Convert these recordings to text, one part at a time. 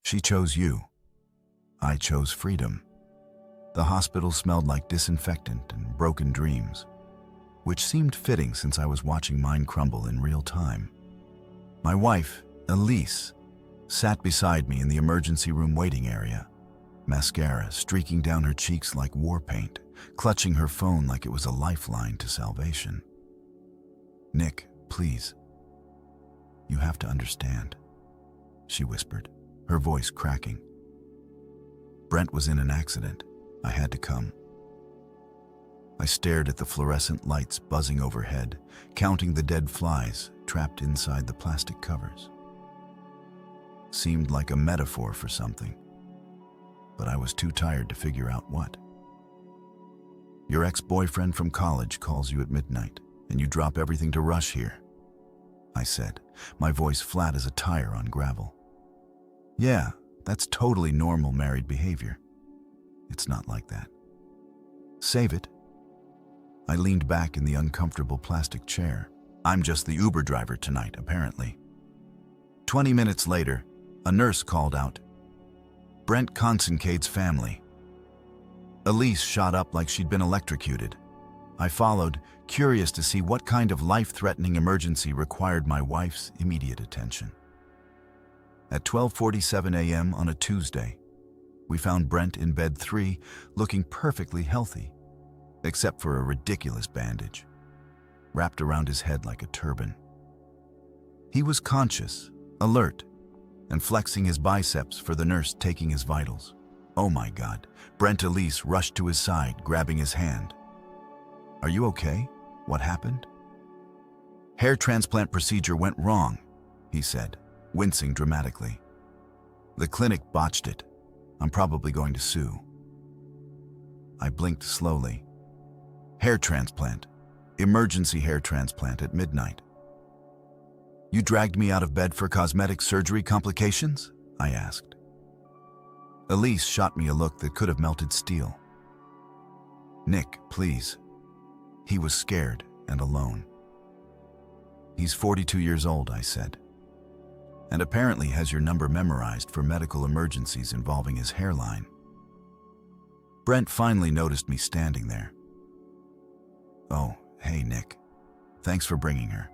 She chose you. I chose freedom. The hospital smelled like disinfectant and broken dreams, which seemed fitting since I was watching mine crumble in real time. My wife, Elise, sat beside me in the emergency room waiting area, mascara streaking down her cheeks like war paint, clutching her phone like it was a lifeline to salvation. "Nick, please. You have to understand," she whispered, her voice cracking. "Brent was in an accident. I had to come." I stared at the fluorescent lights buzzing overhead, counting the dead flies trapped inside the plastic covers. Seemed like a metaphor for something, but I was too tired to figure out what. "Your ex-boyfriend from college calls you at midnight, and you drop everything to rush here," I said, my voice flat as a tire on gravel. "Yeah, that's totally normal married behavior. It's not like that. Save it." I leaned back in the uncomfortable plastic chair. I'm just the Uber driver tonight, apparently. 20 minutes later, a nurse called out, "Brent Consincade's family." Elise shot up like she'd been electrocuted. I followed, curious to see what kind of life-threatening emergency required my wife's immediate attention. At 12:47 a.m. on a Tuesday, we found Brent in bed 3, looking perfectly healthy, except for a ridiculous bandage, wrapped around his head like a turban. He was conscious, alert, and flexing his biceps for the nurse taking his vitals. Oh my God, Brent. Elise rushed to his side, grabbing his hand. "Are you okay? What happened?" "Hair transplant procedure went wrong," he said, wincing dramatically. "The clinic botched it. I'm probably going to sue." I blinked slowly. "Hair transplant. Emergency hair transplant at midnight. You dragged me out of bed for cosmetic surgery complications?" I asked. Elise shot me a look that could have melted steel. "Nick, please." He was scared and alone. "He's 42 years old," I said, "and apparently has your number memorized for medical emergencies involving his hairline." Brent finally noticed me standing there. "Oh, hey, Nick. Thanks for bringing her."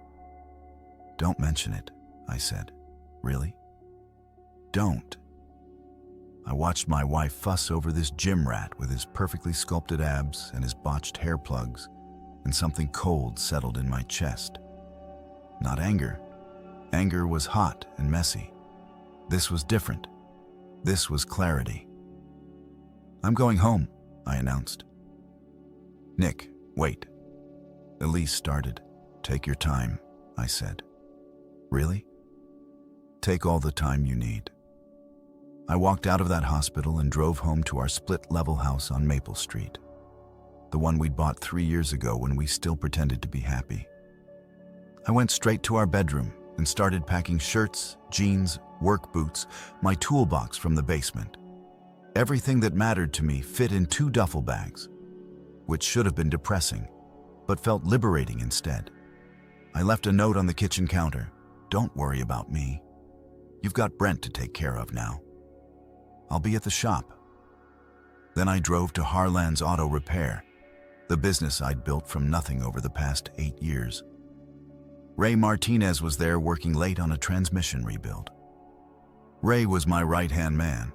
"Don't mention it," I said. "Really? Don't." I watched my wife fuss over this gym rat with his perfectly sculpted abs and his botched hair plugs, and something cold settled in my chest. Not anger. Anger was hot and messy. This was different. This was clarity. "I'm going home," I announced. "Nick, wait." Elise started. "Take your time," I said. "Really?" "Take all the time you need." I walked out of that hospital and drove home to our split-level house on Maple Street, the one we'd bought 3 years ago when we still pretended to be happy. I went straight to our bedroom and started packing shirts, jeans, work boots, my toolbox from the basement. Everything that mattered to me fit in 2 duffel bags, which should have been depressing, but felt liberating instead. I left a note on the kitchen counter. "Don't worry about me. You've got Brent to take care of now. I'll be at the shop." Then I drove to Harlan's Auto Repair, the business I'd built from nothing over the past 8 years. Ray Martinez was there working late on a transmission rebuild. Ray was my right-hand man,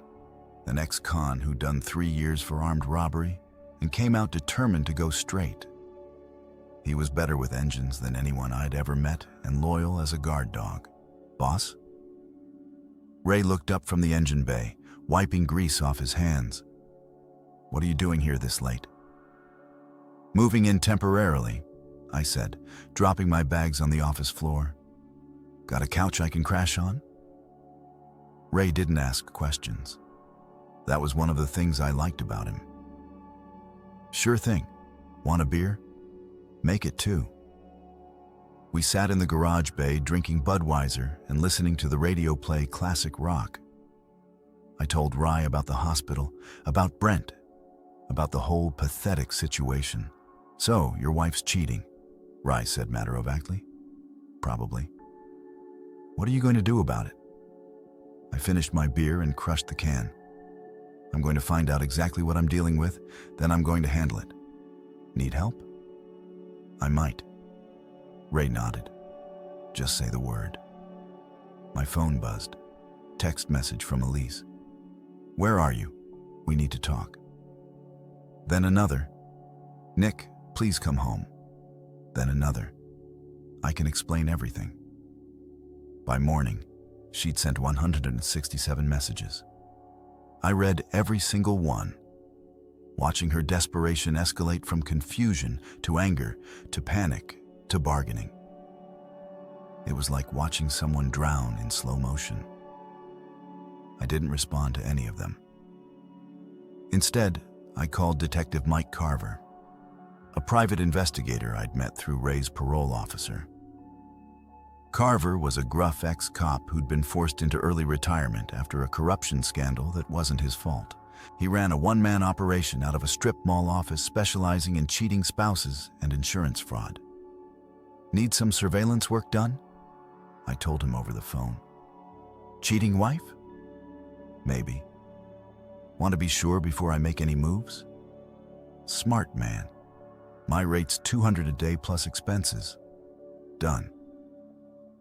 an ex-con who'd done 3 years for armed robbery and came out determined to go straight. He was better with engines than anyone I'd ever met and loyal as a guard dog. "Boss?" Ray looked up from the engine bay, wiping grease off his hands. "What are you doing here this late?" "Moving in temporarily," I said, dropping my bags on the office floor. "Got a couch I can crash on?" Ray didn't ask questions. That was one of the things I liked about him. "Sure thing. Want a beer? Make it 2. We sat in the garage bay drinking Budweiser and listening to the radio play classic rock. I told Rye about the hospital, about Brent, about the whole pathetic situation. "So, your wife's cheating," Rye said matter-of-factly. "Probably." "What are you going to do about it?" I finished my beer and crushed the can. I'm going to find out exactly what I'm dealing with, then I'm going to handle it. Need help? I might. Ray nodded. Just say the word. My phone buzzed. Text message from Elise. Where are you? We need to talk. Then another. Nick, please come home. Then another. I can explain everything. By morning, she'd sent 167 messages. I read every single one, watching her desperation escalate from confusion to anger to panic to bargaining. It was like watching someone drown in slow motion. I didn't respond to any of them. Instead, I called Detective Mike Carver, a private investigator I'd met through Ray's parole officer. Carver was a gruff ex-cop who'd been forced into early retirement after a corruption scandal that wasn't his fault. He ran a one-man operation out of a strip mall office specializing in cheating spouses and insurance fraud. Need some surveillance work done? I told him over the phone. Cheating wife? Maybe. Want to be sure before I make any moves? Smart man. My rate's $200 a day plus expenses. Done.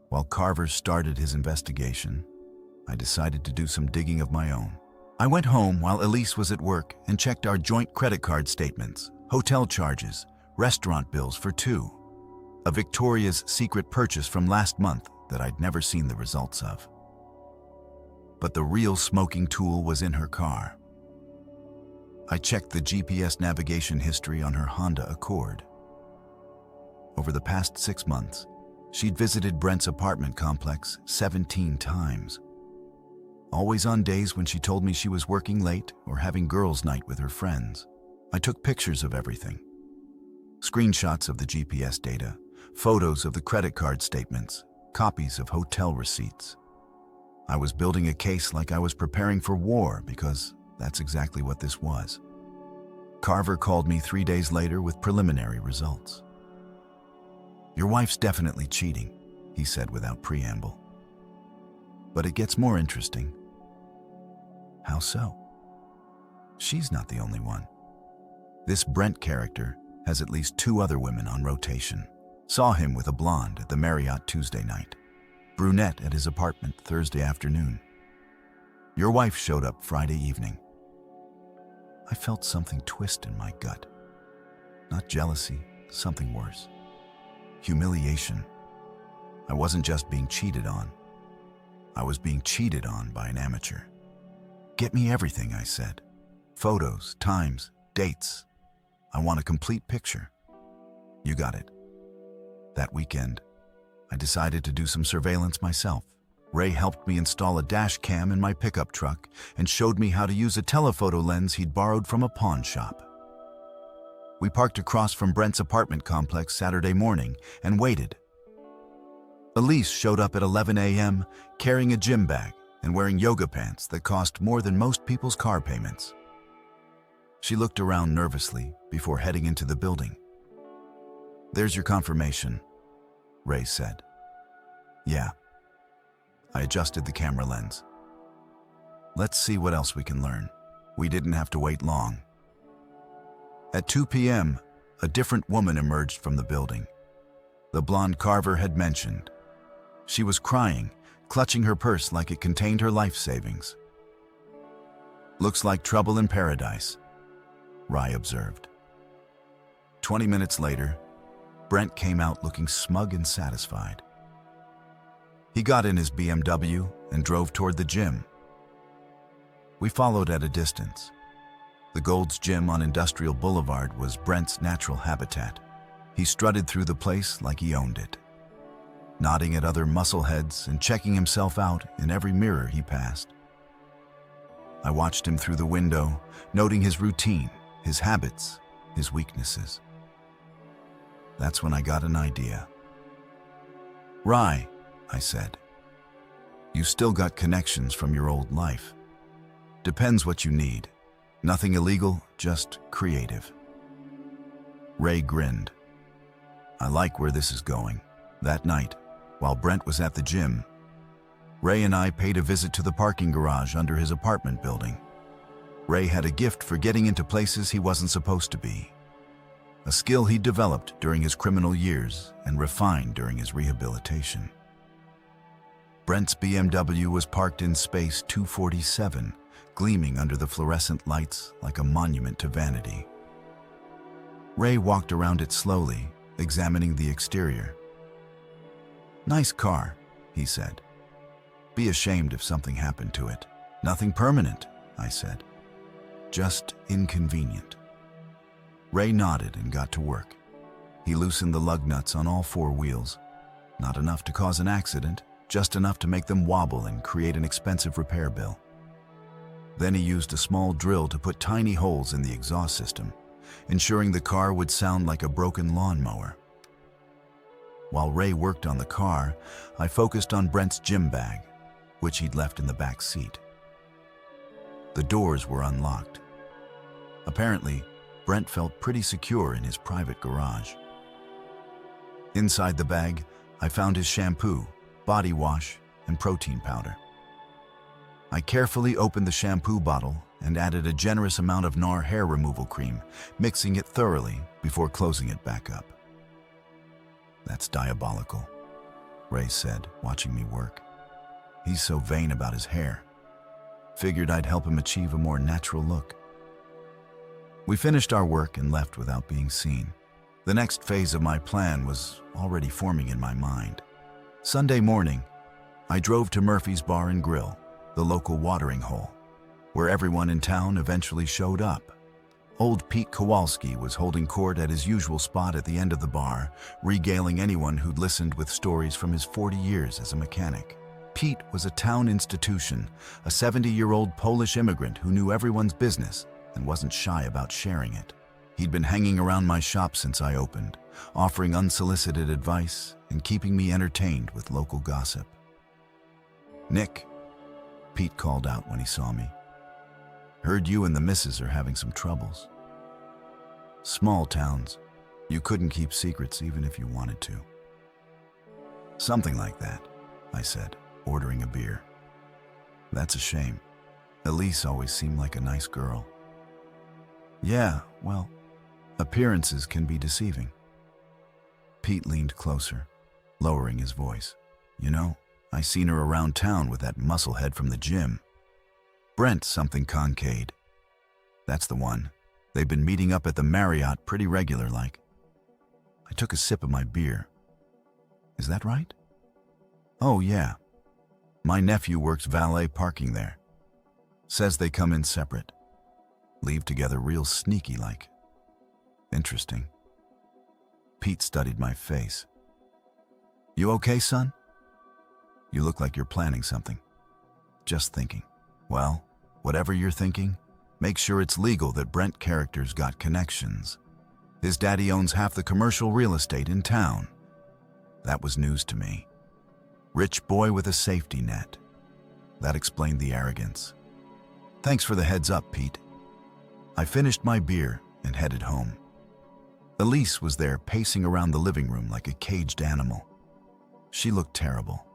While Carver started his investigation, I decided to do some digging of my own. I went home while Elise was at work and checked our joint credit card statements, hotel charges, restaurant bills for two, a Victoria's Secret purchase from last month that I'd never seen the results of. But the real smoking tool was in her car. I checked the GPS navigation history on her Honda Accord. Over the past 6 months, she'd visited Brent's apartment complex 17 times. Always on days when she told me she was working late or having girls' night with her friends. I took pictures of everything. Screenshots of the GPS data, photos of the credit card statements, copies of hotel receipts. I was building a case like I was preparing for war because that's exactly what this was. Carver called me 3 days later with preliminary results. Your wife's definitely cheating, he said without preamble. But it gets more interesting. How so? She's not the only one. This Brent character has at least 2 other women on rotation. Saw him with a blonde at the Marriott Tuesday night. Brunette at his apartment Thursday afternoon. Your wife showed up Friday evening. I felt something twist in my gut. Not jealousy, something worse. Humiliation. I wasn't just being cheated on. I was being cheated on by an amateur. Get me everything, I said. Photos, times, dates. I want a complete picture. You got it. That weekend, I decided to do some surveillance myself. Ray helped me install a dash cam in my pickup truck and showed me how to use a telephoto lens he'd borrowed from a pawn shop. We parked across from Brent's apartment complex Saturday morning and waited. Elise showed up at 11 a.m. carrying a gym bag and wearing yoga pants that cost more than most people's car payments. She looked around nervously before heading into the building. There's your confirmation, Ray said. Yeah. I adjusted the camera lens. Let's see what else we can learn. We didn't have to wait long. At 2 p.m., a different woman emerged from the building. The blonde Carver had mentioned. She was crying, clutching her purse like it contained her life savings. Looks like trouble in paradise, Rai observed. 20 minutes later, Brent came out looking smug and satisfied. He got in his BMW and drove toward the gym. We followed at a distance. The Gold's Gym on Industrial Boulevard was Brent's natural habitat. He strutted through the place like he owned it, nodding at other muscleheads and checking himself out in every mirror he passed. I watched him through the window, noting his routine, his habits, his weaknesses. That's when I got an idea. Rai, I said, you still got connections from your old life. Depends what you need. Nothing illegal, just creative. Ray grinned. I like where this is going. That night, while Brent was at the gym, Ray and I paid a visit to the parking garage under his apartment building. Ray had a gift for getting into places he wasn't supposed to be. A skill he'd developed during his criminal years and refined during his rehabilitation. Brent's BMW was parked in space 247, gleaming under the fluorescent lights like a monument to vanity. Ray walked around it slowly, examining the exterior. "Nice car," he said. "Be ashamed if something happened to it." "Nothing permanent," I said. "Just inconvenient." Ray nodded and got to work. He loosened the lug nuts on all four wheels. Not enough to cause an accident, just enough to make them wobble and create an expensive repair bill. Then he used a small drill to put tiny holes in the exhaust system, ensuring the car would sound like a broken lawnmower. While Ray worked on the car, I focused on Brent's gym bag, which he'd left in the back seat. The doors were unlocked. Apparently, Brent felt pretty secure in his private garage. Inside the bag, I found his shampoo, body wash, and protein powder. I carefully opened the shampoo bottle and added a generous amount of NAR hair removal cream, mixing it thoroughly before closing it back up. "That's diabolical," Ray said, watching me work. "He's so vain about his hair. Figured I'd help him achieve a more natural look." We finished our work and left without being seen. The next phase of my plan was already forming in my mind. Sunday morning, I drove to Murphy's Bar and Grill, the local watering hole, where everyone in town eventually showed up. Old Pete Kowalski was holding court at his usual spot at the end of the bar, regaling anyone who'd listened with stories from his 40 years as a mechanic. Pete was a town institution, a 70-year-old Polish immigrant who knew everyone's business and wasn't shy about sharing it. He'd been hanging around my shop since I opened, offering unsolicited advice and keeping me entertained with local gossip. "Nick," Pete called out when he saw me. "Heard you and the missus are having some troubles." Small towns, you couldn't keep secrets even if you wanted to. "Something like that," I said, ordering a beer. "That's a shame. Elise always seemed like a nice girl." "Yeah, well, appearances can be deceiving." Pete leaned closer, lowering his voice. "You know, I seen her around town with that musclehead from the gym. Brent something Concade. That's the one. They've been meeting up at the Marriott pretty regular like." I took a sip of my beer. "Is that right?" "Oh, yeah. My nephew works valet parking there. Says they come in separate. Leave together real sneaky like." "Interesting." Pete studied my face. "You okay, son? You look like you're planning something." "Just thinking." "Well, whatever you're thinking, make sure it's legal that Brent character's got connections. His daddy owns half the commercial real estate in town." That was news to me. Rich boy with a safety net. That explained the arrogance. "Thanks for the heads up, Pete." I finished my beer and headed home. Elise was there pacing around the living room like a caged animal. She looked terrible.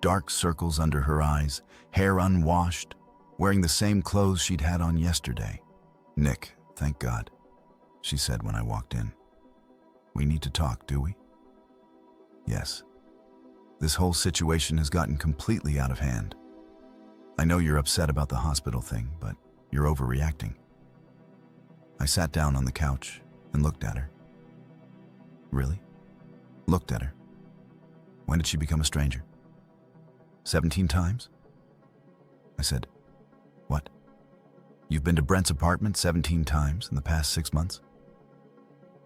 Dark circles under her eyes, hair unwashed, wearing the same clothes she'd had on yesterday. "Nick, thank God," she said when I walked in. "We need to talk, do we?" "Yes. This whole situation has gotten completely out of hand. I know you're upset about the hospital thing, but you're overreacting." I sat down on the couch and looked at her. "Really?" Looked at her. "When did she become a stranger?" 17 times? I said, "What? You've been to Brent's apartment 17 times in the past 6 months?"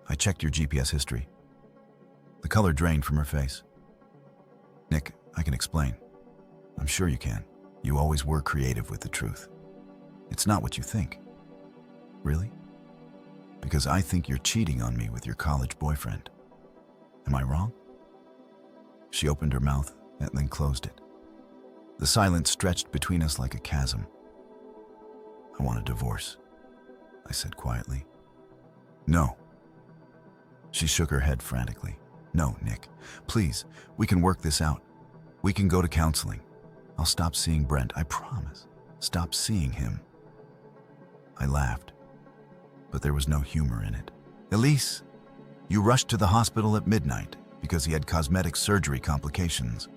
I checked your GPS history. The color drained from her face. "Nick, I can explain. I'm sure you can. You always were creative with the truth. It's not what you think." "Really?" "Because I think you're cheating on me with your college boyfriend. Am I wrong?" She opened her mouth and then closed it. The silence stretched between us like a chasm. "I want a divorce," I said quietly. "No." She shook her head frantically. "No, Nick, please, we can work this out. We can go to counseling. I'll stop seeing Brent, I promise. Stop seeing him. I laughed, but there was no humor in it. Elise, you rushed to the hospital at midnight because he had cosmetic surgery complications.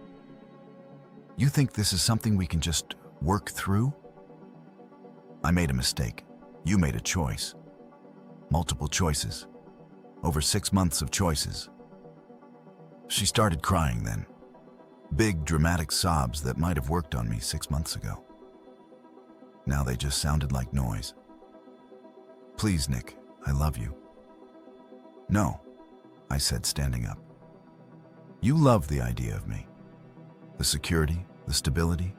You think this is something we can just work through? I made a mistake. You made a choice. Multiple choices. Over 6 months of choices. She started crying then. Big, dramatic sobs that might have worked on me 6 months ago. Now they just sounded like noise. Please, Nick, I love you. No, I said, standing up. You love the idea of me. The security, the stability,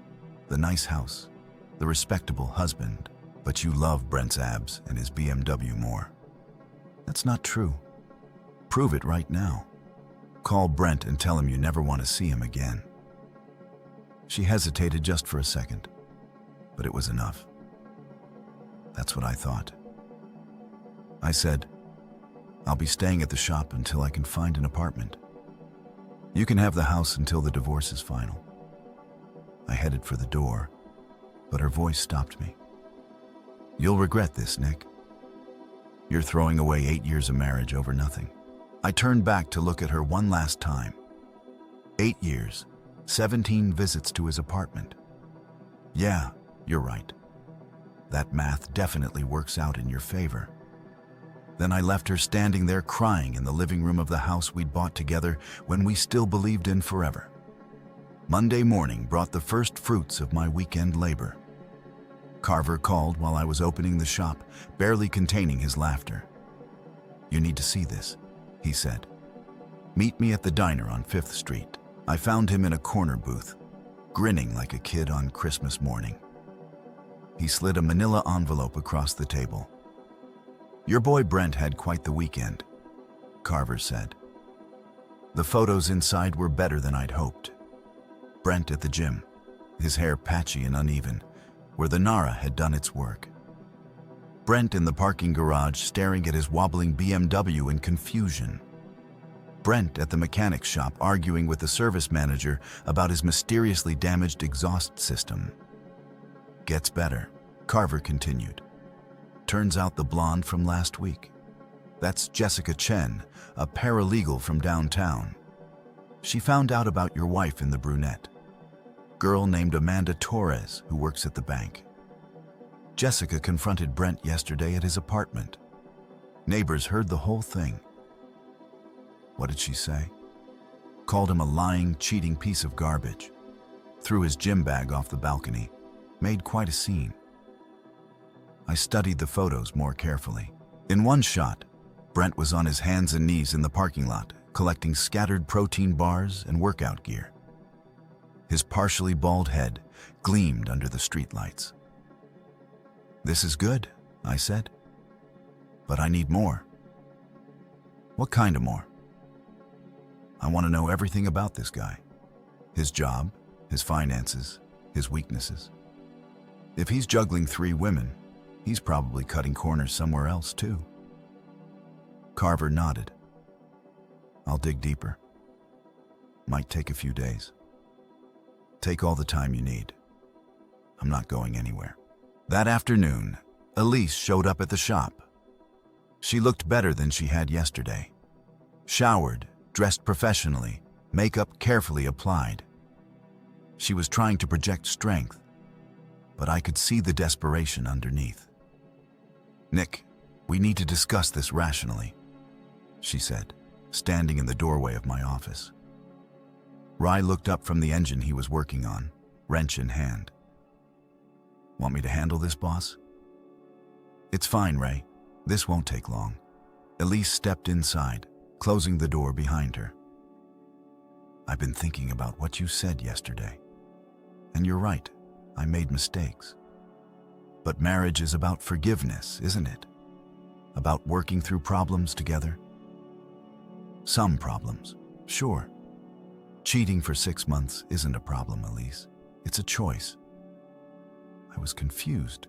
the nice house, the respectable husband, but you love Brent's abs and his BMW more. That's not true. Prove it right now. Call Brent and tell him you never want to see him again. She hesitated just for a second, but it was enough. That's what I thought. I said, I'll be staying at the shop until I can find an apartment. You can have the house until the divorce is final. I headed for the door, but her voice stopped me. You'll regret this, Nick. You're throwing away 8 years of marriage over nothing. I turned back to look at her one last time. 8 years, 17 visits to his apartment. Yeah, you're right. That math definitely works out in your favor. Then I left her standing there crying in the living room of the house we'd bought together when we still believed in forever. Monday morning brought the first fruits of my weekend labor. Carver called while I was opening the shop, barely containing his laughter. You need to see this, he said. Meet me at the diner on 5th Street. I found him in a corner booth, grinning like a kid on Christmas morning. He slid a manila envelope across the table. Your boy Brent had quite the weekend, Carver said. The photos inside were better than I'd hoped. Brent at the gym, his hair patchy and uneven, where the Nara had done its work. Brent in the parking garage staring at his wobbling BMW in confusion. Brent at the mechanic shop arguing with the service manager about his mysteriously damaged exhaust system. Gets better, Carver continued. Turns out the blonde from last week. That's Jessica Chen, a paralegal from downtown. She found out about your wife in the brunette. Girl named Amanda Torres, who works at the bank. Jessica confronted Brent yesterday at his apartment. Neighbors heard the whole thing. What did she say? Called him a lying, cheating piece of garbage. Threw his gym bag off the balcony. Made quite a scene. I studied the photos more carefully. In one shot, Brent was on his hands and knees in the parking lot, collecting scattered protein bars and workout gear. His partially bald head gleamed under the streetlights. This is good, I said. But I need more. What kind of more? I want to know everything about this guy. His job, his finances, his weaknesses. If he's juggling 3 women, he's probably cutting corners somewhere else too. Carver nodded. I'll dig deeper. Might take a few days. Take all the time you need. I'm not going anywhere. That afternoon, Elise showed up at the shop. She looked better than she had yesterday. Showered, dressed professionally, makeup carefully applied. She was trying to project strength, but I could see the desperation underneath. Nick, we need to discuss this rationally, she said, standing in the doorway of my office. Rai looked up from the engine he was working on, wrench in hand. Want me to handle this, boss? It's fine, Ray. This won't take long. Elise stepped inside, closing the door behind her. I've been thinking about what you said yesterday. And you're right, I made mistakes. But marriage is about forgiveness, isn't it? About working through problems together. Some problems, sure. Cheating for 6 months isn't a problem, Elise. It's a choice. I was confused.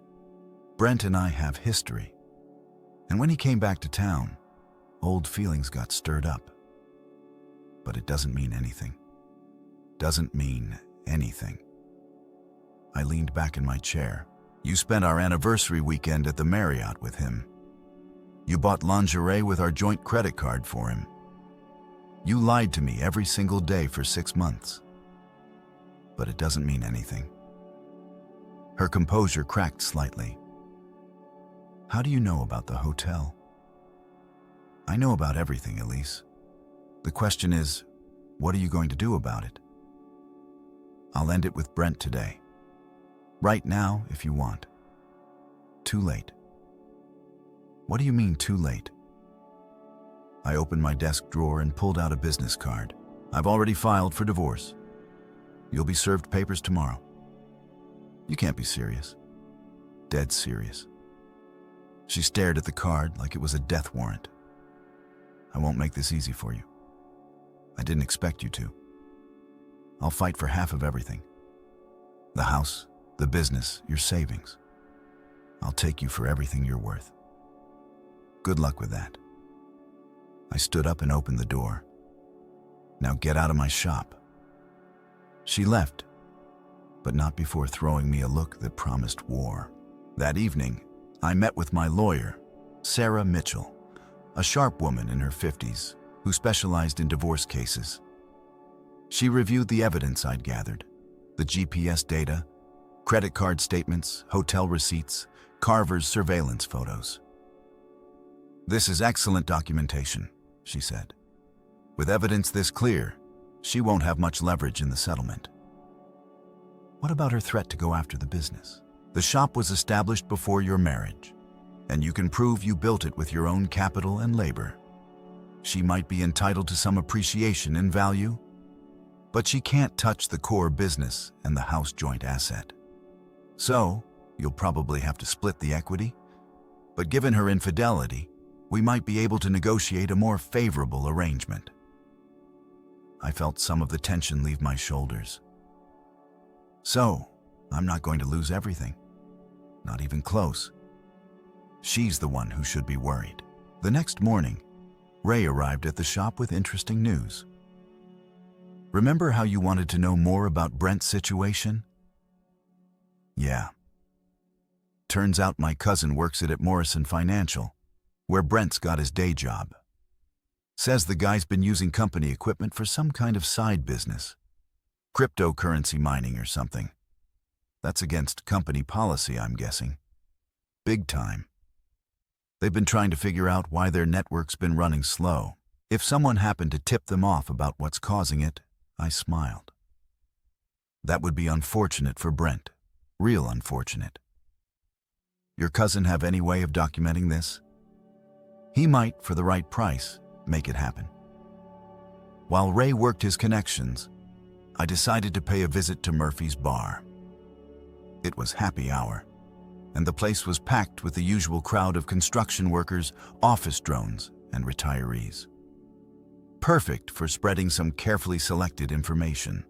Brent and I have history. And when he came back to town, old feelings got stirred up. But it doesn't mean anything. Doesn't mean anything. I leaned back in my chair. You spent our anniversary weekend at the Marriott with him. You bought lingerie with our joint credit card for him. You lied to me every single day for 6 months. But it doesn't mean anything. Her composure cracked slightly. How do you know about the hotel? I know about everything, Elise. The question is, what are you going to do about it? I'll end it with Brent today. Right now, if you want. Too late. What do you mean, too late? I opened my desk drawer and pulled out a business card. I've already filed for divorce. You'll be served papers tomorrow. You can't be serious. Dead serious. She stared at the card like it was a death warrant. I won't make this easy for you. I didn't expect you to. I'll fight for half of everything. The house, the business, your savings. I'll take you for everything you're worth. Good luck with that. I stood up and opened the door. Now get out of my shop. She left, but not before throwing me a look that promised war. That evening, I met with my lawyer, Sarah Mitchell, a sharp woman in her 50s who specialized in divorce cases. She reviewed the evidence I'd gathered, the GPS data, credit card statements, hotel receipts, Carver's surveillance photos. This is excellent documentation, she said. With evidence this clear, she won't have much leverage in the settlement. What about her threat to go after the business? The shop was established before your marriage, and you can prove you built it with your own capital and labor. She might be entitled to some appreciation in value, but she can't touch the core business and the house joint asset. So, you'll probably have to split the equity, but given her infidelity, we might be able to negotiate a more favorable arrangement. I felt some of the tension leave my shoulders. So, I'm not going to lose everything. Not even close. She's the one who should be worried. The next morning, Ray arrived at the shop with interesting news. Remember how you wanted to know more about Brent's situation? Yeah. Turns out my cousin works at Morrison Financial, where Brent's got his day job. Says the guy's been using company equipment for some kind of side business. Cryptocurrency mining or something. That's against company policy, I'm guessing. Big time. They've been trying to figure out why their network's been running slow. If someone happened to tip them off about what's causing it, I smiled. That would be unfortunate for Brent. Real unfortunate. Your cousin have any way of documenting this? He might, for the right price, make it happen. While Ray worked his connections, I decided to pay a visit to Murphy's Bar. It was happy hour, and the place was packed with the usual crowd of construction workers, office drones, and retirees. Perfect for spreading some carefully selected information.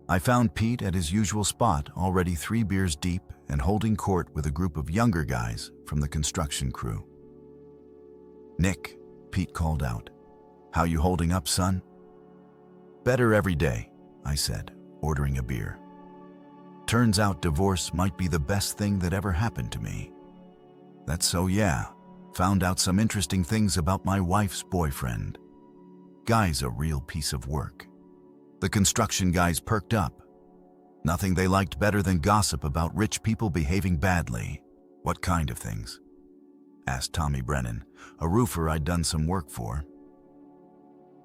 I found Pete at his usual spot, already 3 beers deep and holding court with a group of younger guys from the construction crew. "Nick," Pete called out. "How you holding up, son?" "Better every day," I said, ordering a beer. Turns out divorce might be the best thing that ever happened to me. That's so, yeah. Found out some interesting things about my wife's boyfriend. Guy's a real piece of work. The construction guys perked up. Nothing they liked better than gossip about rich people behaving badly. "What kind of things?" asked Tommy Brennan, a roofer I'd done some work for.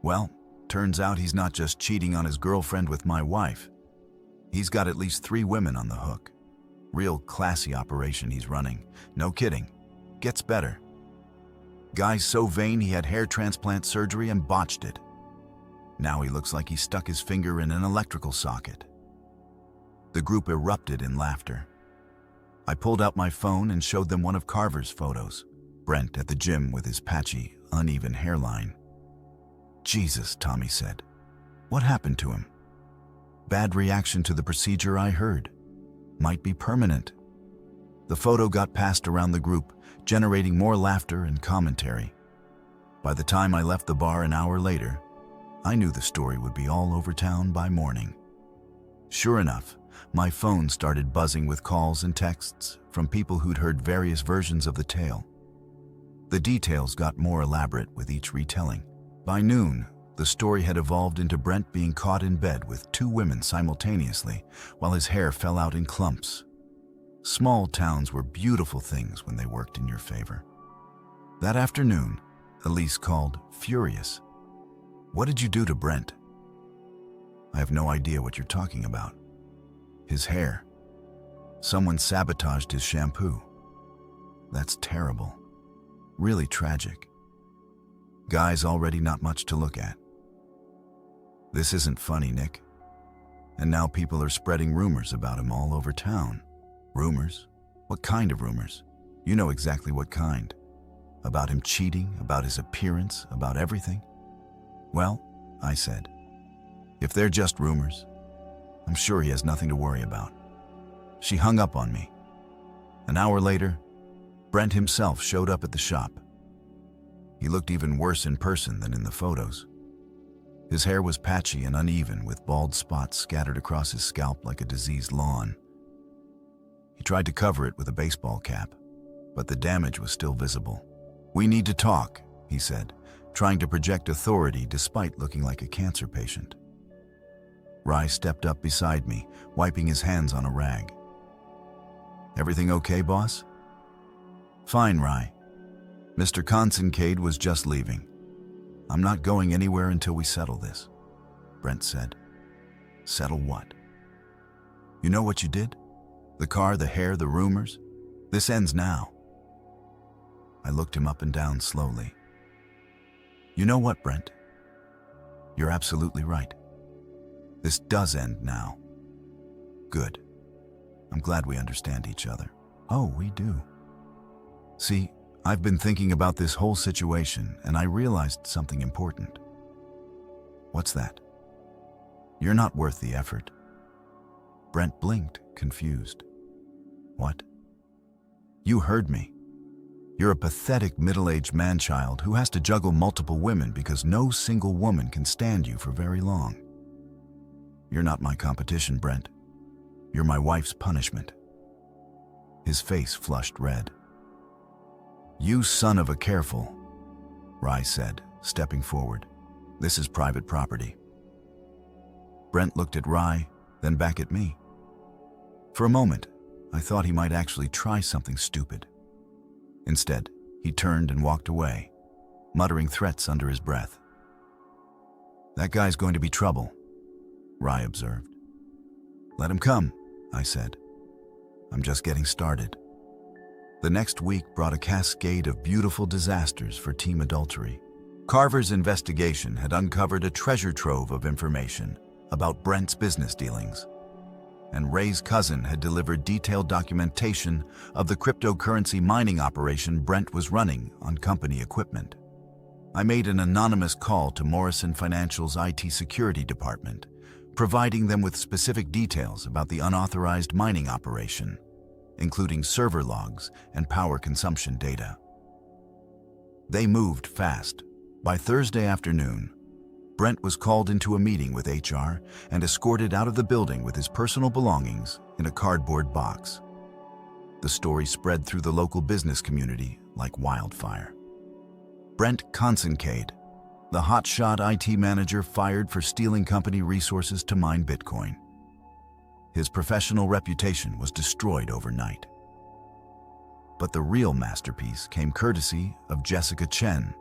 "Well, turns out he's not just cheating on his girlfriend with my wife. He's got at least 3 women on the hook. Real classy operation he's running. No kidding. Gets better. Guy's so vain he had hair transplant surgery and botched it. Now he looks like he stuck his finger in an electrical socket." The group erupted in laughter. I pulled out my phone and showed them one of Carver's photos. Brent at the gym with his patchy, uneven hairline. "Jesus," Tommy said. "What happened to him?" "Bad reaction to the procedure, I heard. Might be permanent." The photo got passed around the group, generating more laughter and commentary. By the time I left the bar an hour later, I knew the story would be all over town by morning. Sure enough, my phone started buzzing with calls and texts from people who'd heard various versions of the tale. The details got more elaborate with each retelling. By noon, the story had evolved into Brent being caught in bed with two women simultaneously while his hair fell out in clumps. Small towns were beautiful things when they worked in your favor. That afternoon, Elise called, furious. "What did you do to Brent?" "I have no idea what you're talking about." "His hair. Someone sabotaged his shampoo." "That's terrible. Really tragic. Guy's already not much to look at." "This isn't funny, Nick. And now people are spreading rumors about him all over town." "Rumors? What kind of rumors?" "You know exactly what kind. About him cheating, about his appearance, about everything." "Well," I said, "if they're just rumors, I'm sure he has nothing to worry about." She hung up on me. An hour later, Brent himself showed up at the shop. He looked even worse in person than in the photos. His hair was patchy and uneven, with bald spots scattered across his scalp like a diseased lawn. He tried to cover it with a baseball cap, but the damage was still visible. "We need to talk," he said, trying to project authority despite looking like a cancer patient. Rye stepped up beside me, wiping his hands on a rag. "Everything okay, boss?" "Fine, Rye. Mr. Consincade was just leaving. I'm not going anywhere until we settle this," Brent said. "Settle what?" "You know what you did? The car, the hair, the rumors. This ends now." I looked him up and down slowly. "You know what, Brent? You're absolutely right. This does end now." "Good. I'm glad we understand each other." "Oh, we do." "See, I've been thinking about this whole situation, and I realized something important." "What's that?" "You're not worth the effort." Brent blinked, confused. "What?" "You heard me. You're a pathetic middle-aged man-child who has to juggle multiple women because no single woman can stand you for very long. You're not my competition, Brent. You're my wife's punishment." His face flushed red. "You son of a careful," Rye said, stepping forward. "This is private property." Brent looked at Rye, then back at me. For a moment, I thought he might actually try something stupid. Instead, he turned and walked away, muttering threats under his breath. "That guy's going to be trouble," Rye observed. "Let him come," I said. "I'm just getting started." The next week brought a cascade of beautiful disasters for Team Adultery. Carver's investigation had uncovered a treasure trove of information about Brent's business dealings, and Ray's cousin had delivered detailed documentation of the cryptocurrency mining operation Brent was running on company equipment. I made an anonymous call to Morrison Financial's IT security department, providing them with specific details about the unauthorized mining operation, including server logs and power consumption data. They moved fast. By Thursday afternoon, Brent was called into a meeting with HR and escorted out of the building with his personal belongings in a cardboard box. The story spread through the local business community like wildfire. Brent Consincade, the hotshot IT manager fired for stealing company resources to mine Bitcoin. His professional reputation was destroyed overnight. But the real masterpiece came courtesy of Jessica Chen,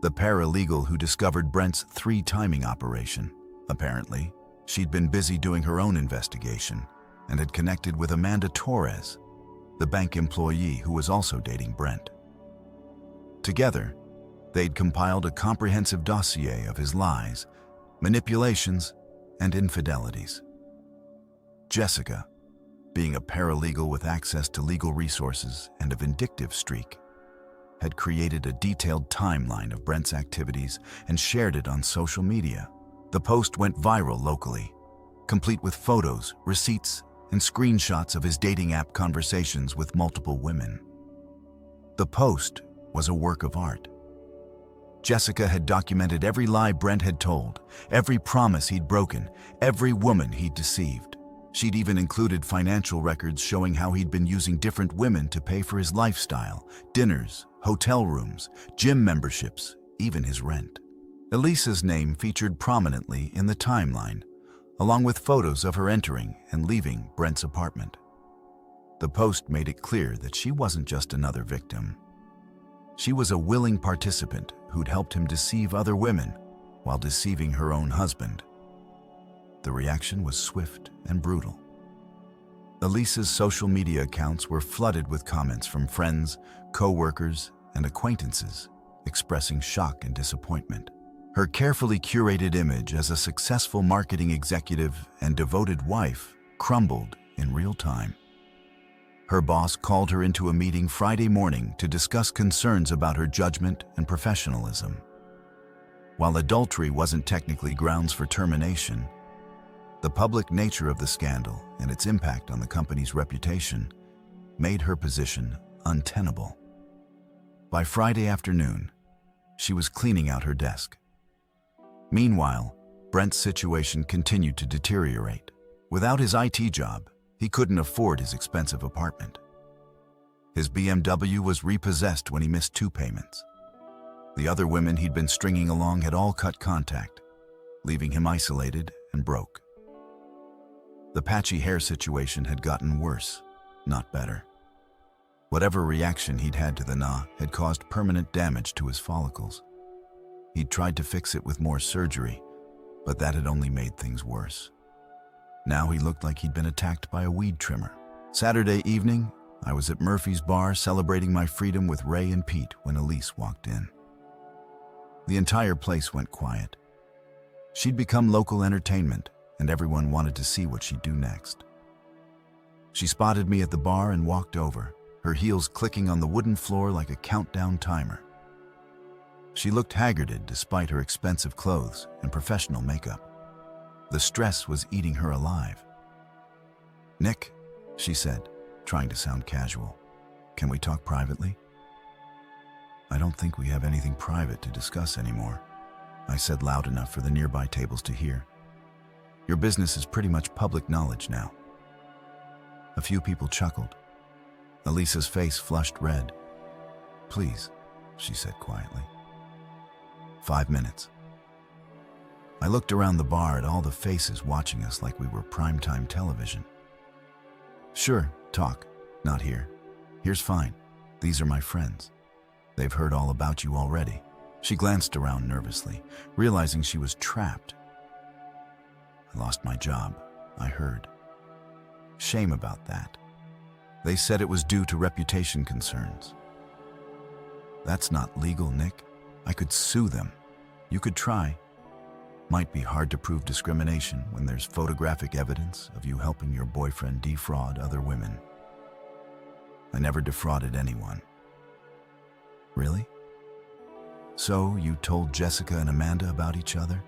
the paralegal who discovered Brent's three-timing operation. Apparently, she'd been busy doing her own investigation and had connected with Amanda Torres, the bank employee who was also dating Brent. Together, they'd compiled a comprehensive dossier of his lies, manipulations, and infidelities. Jessica, being a paralegal with access to legal resources and a vindictive streak, had created a detailed timeline of Brent's activities and shared it on social media. The post went viral locally, complete with photos, receipts, and screenshots of his dating app conversations with multiple women. The post was a work of art. Jessica had documented every lie Brent had told, every promise he'd broken, every woman he'd deceived. She'd even included financial records showing how he'd been using different women to pay for his lifestyle, dinners, hotel rooms, gym memberships, even his rent. Elisa's name featured prominently in the timeline, along with photos of her entering and leaving Brent's apartment. The post made it clear that she wasn't just another victim. She was a willing participant who'd helped him deceive other women while deceiving her own husband. The reaction was swift and brutal. Elisa's social media accounts were flooded with comments from friends, co-workers, and acquaintances expressing shock and disappointment. Her carefully curated image as a successful marketing executive and devoted wife crumbled in real time. Her boss called her into a meeting Friday morning to discuss concerns about her judgment and professionalism. While adultery wasn't technically grounds for termination, the public nature of the scandal and its impact on the company's reputation made her position untenable. By Friday afternoon, she was cleaning out her desk. Meanwhile, Brent's situation continued to deteriorate. Without his IT job, he couldn't afford his expensive apartment. His BMW was repossessed when he missed 2 payments. The other women he'd been stringing along had all cut contact, leaving him isolated and broke. The patchy hair situation had gotten worse, not better. Whatever reaction he'd had to the Na had caused permanent damage to his follicles. He'd tried to fix it with more surgery, but that had only made things worse. Now he looked like he'd been attacked by a weed trimmer. Saturday evening, I was at Murphy's bar celebrating my freedom with Ray and Pete when Elise walked in. The entire place went quiet. She'd become local entertainment, and everyone wanted to see what she'd do next. She spotted me at the bar and walked over, her heels clicking on the wooden floor like a countdown timer. She looked haggarded despite her expensive clothes and professional makeup. The stress was eating her alive. "Nick," she said, trying to sound casual, "can we talk privately?" "I don't think we have anything private to discuss anymore," I said loud enough for the nearby tables to hear. "Your business is pretty much public knowledge now." A few people chuckled. Elisa's face flushed red. "Please," she said quietly. 5 minutes. I looked around the bar at all the faces watching us like we were primetime television. "Sure, talk. Not here. Here's fine. These are my friends. They've heard all about you already." She glanced around nervously, realizing she was trapped. "I lost my job, I heard. Shame about that. They said it was due to reputation concerns." "That's not legal, Nick. I could sue them. You could try. Might be hard to prove discrimination when there's photographic evidence of you helping your boyfriend defraud other women." "I never defrauded anyone." "Really? So you told Jessica and Amanda about each other?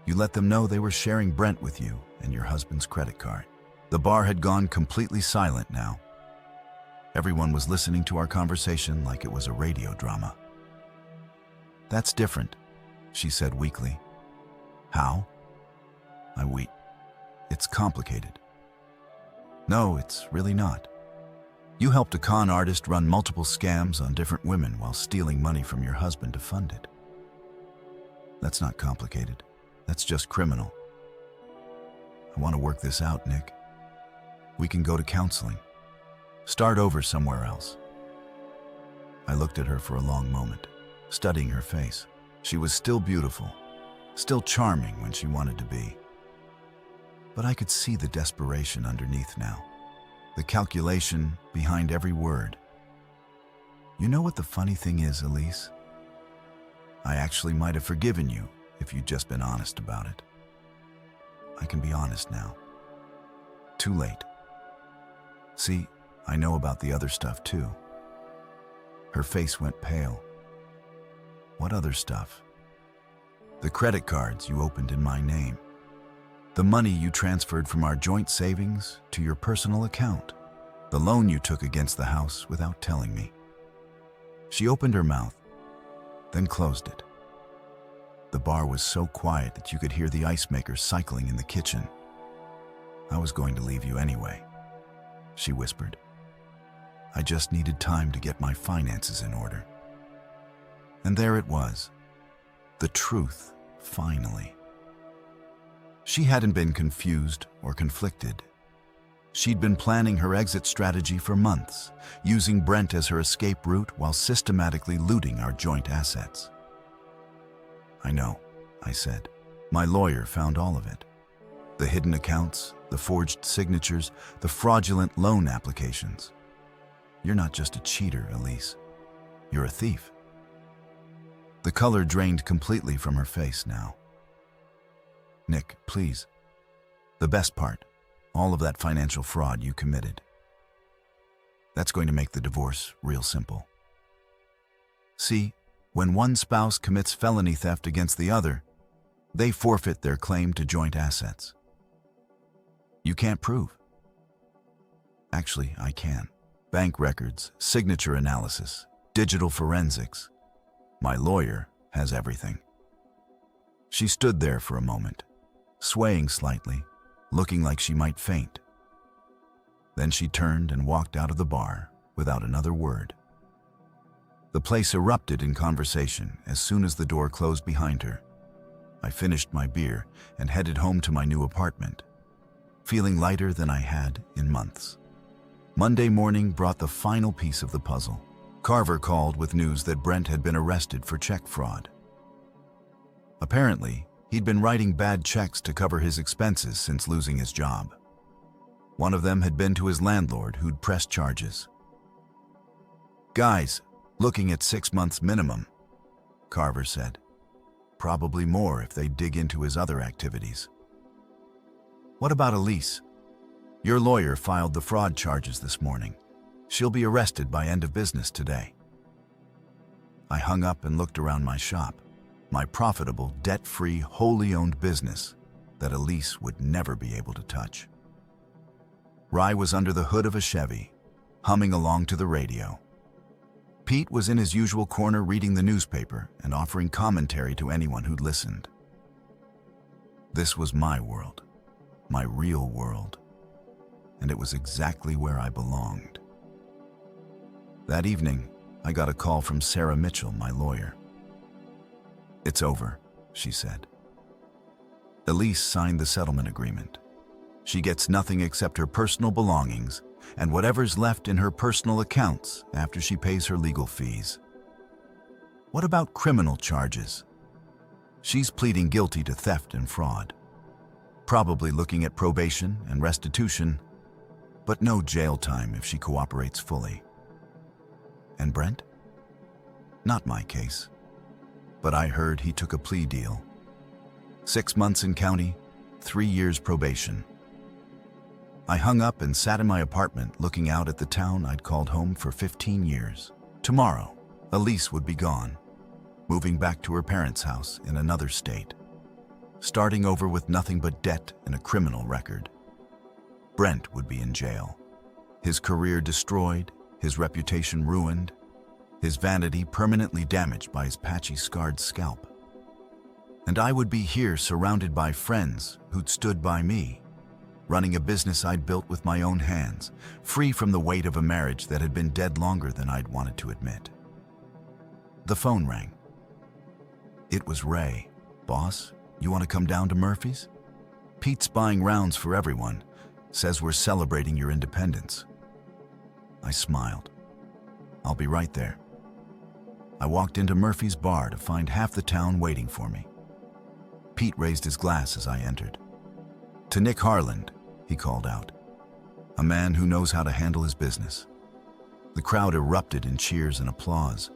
You let them know they were sharing Brent with you and your husband's credit card." The bar had gone completely silent now. Everyone was listening to our conversation like it was a radio drama. "That's different," she said weakly. "How?" It's complicated." "No, it's really not. You helped a con artist run multiple scams on different women while stealing money from your husband to fund it." "That's not complicated. That's just criminal. I want to work this out, Nick. We can go to counseling. Start over somewhere else." I looked at her for a long moment, studying her face. She was still beautiful, still charming when she wanted to be. But I could see the desperation underneath now, the calculation behind every word. "You know what the funny thing is, Elise? I actually might have forgiven you if you'd just been honest about it. I can be honest now. Too late. See, I know about the other stuff too." Her face went pale. "What other stuff?" "The credit cards you opened in my name. The money you transferred from our joint savings to your personal account. The loan you took against the house without telling me." She opened her mouth, then closed it. The bar was so quiet that you could hear the ice maker cycling in the kitchen. I was going to leave you anyway, she whispered. I just needed time to get my finances in order. And there it was. The truth, finally. She hadn't been confused or conflicted. She'd been planning her exit strategy for months, using Brent as her escape route while systematically looting our joint assets. I know, I said. My lawyer found all of it. The hidden accounts, the forged signatures, the fraudulent loan applications. You're not just a cheater, Elise. You're a thief. The color drained completely from her face now. Nick, please. The best part, all of that financial fraud you committed. That's going to make the divorce real simple. See, when one spouse commits felony theft against the other, they forfeit their claim to joint assets. You can't prove. Actually, I can. Bank records, signature analysis, digital forensics. My lawyer has everything. She stood there for a moment, swaying slightly, looking like she might faint. Then she turned and walked out of the bar without another word. The place erupted in conversation as soon as the door closed behind her. I finished my beer and headed home to my new apartment, feeling lighter than I had in months. Monday morning brought the final piece of the puzzle. Carver called with news that Brent had been arrested for check fraud. Apparently, he'd been writing bad checks to cover his expenses since losing his job. One of them had been to his landlord, who'd pressed charges. Guys, looking at 6 months minimum, Carver said. Probably more if they dig into his other activities. What about Elise? Your lawyer filed the fraud charges this morning. She'll be arrested by end of business today. I hung up and looked around my shop, my profitable, debt-free, wholly owned business that Elise would never be able to touch. Rye was under the hood of a Chevy, humming along to the radio. Pete was in his usual corner reading the newspaper and offering commentary to anyone who'd listened. This was my world, my real world, and it was exactly where I belonged. That evening, I got a call from Sarah Mitchell, my lawyer. It's over, she said. Elise signed the settlement agreement. She gets nothing except her personal belongings and whatever's left in her personal accounts after she pays her legal fees. What about criminal charges? She's pleading guilty to theft and fraud, probably looking at probation and restitution, but no jail time if she cooperates fully. And Brent? Not my case, but I heard he took a plea deal. 6 months in county, 3 years probation. I hung up and sat in my apartment looking out at the town I'd called home for 15 years. Tomorrow, Elise would be gone, moving back to her parents' house in another state, starting over with nothing but debt and a criminal record. Brent would be in jail, his career destroyed, his reputation ruined, his vanity permanently damaged by his patchy, scarred scalp. And I would be here surrounded by friends who'd stood by me, running a business I'd built with my own hands, free from the weight of a marriage that had been dead longer than I'd wanted to admit. The phone rang. It was Ray. Boss, you want to come down to Murphy's? Pete's buying rounds for everyone, says we're celebrating your independence. I smiled. I'll be right there. I walked into Murphy's bar to find half the town waiting for me. Pete raised his glass as I entered. To Nick Harland, he called out, a man who knows how to handle his business. The crowd erupted in cheers and applause.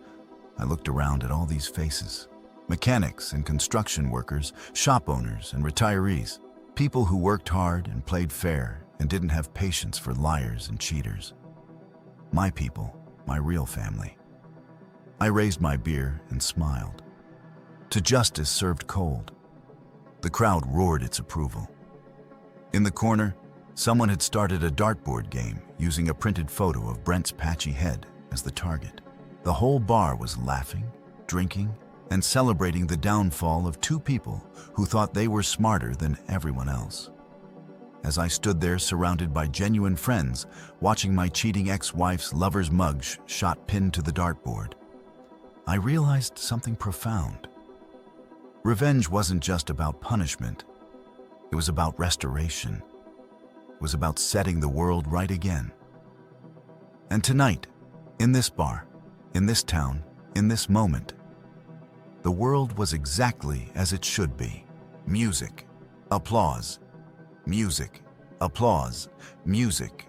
I looked around at all these faces, mechanics and construction workers, shop owners and retirees, people who worked hard and played fair and didn't have patience for liars and cheaters. My people, my real family. I raised my beer and smiled. To justice served cold. The crowd roared its approval. In the corner, someone had started a dartboard game using a printed photo of Brent's patchy head as the target. The whole bar was laughing, drinking, and celebrating the downfall of two people who thought they were smarter than everyone else. as I stood there surrounded by genuine friends, watching my cheating ex-wife's lover's mug shot pinned to the dartboard, I realized something profound. Revenge wasn't just about punishment. It was about restoration. It was about setting the world right again. And tonight, in this bar, in this town, in this moment, the world was exactly as it should be. Music, applause, music, applause, music,